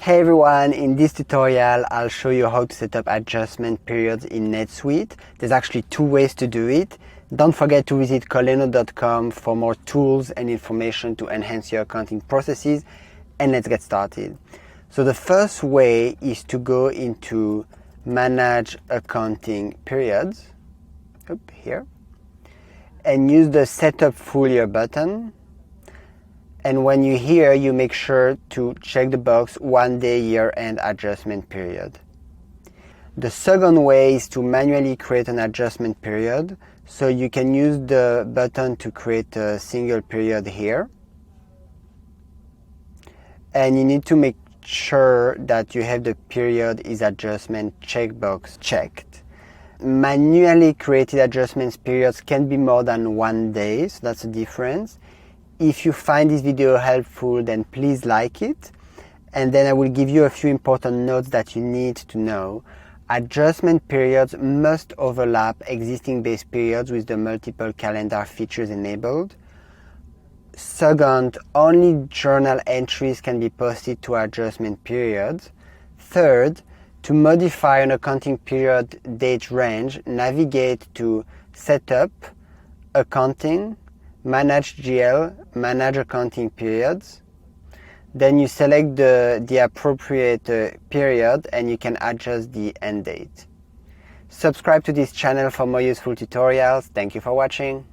Hey everyone, in this tutorial I'll show you how to set up adjustment periods in NetSuite. There's actually two ways to do it. Don't forget to visit coleno.com for more tools and information to enhance your accounting processes, and let's get started. So the first way is to go into Manage Accounting Periods, here, and use the Setup Full Year button. And when you're here, you make sure to check the box 1 day year-end adjustment period. The second way is to manually create an adjustment period. So you can use the button to create a single period here. And you need to make sure that you have the period is adjustment checkbox checked. Manually created adjustments periods can be more than 1 day, so that's the difference. If you find this video helpful, then please like it. And then I will give you a few important notes that you need to know. Adjustment periods must overlap existing base periods with the multiple calendar features enabled. Second, only journal entries can be posted to adjustment periods. Third, to modify an accounting period date range, navigate to Setup, Accounting, Manage GL, Manage Accounting Periods. Then you select the appropriate period and you can adjust the end date. Subscribe to this channel for more useful tutorials. Thank you for watching.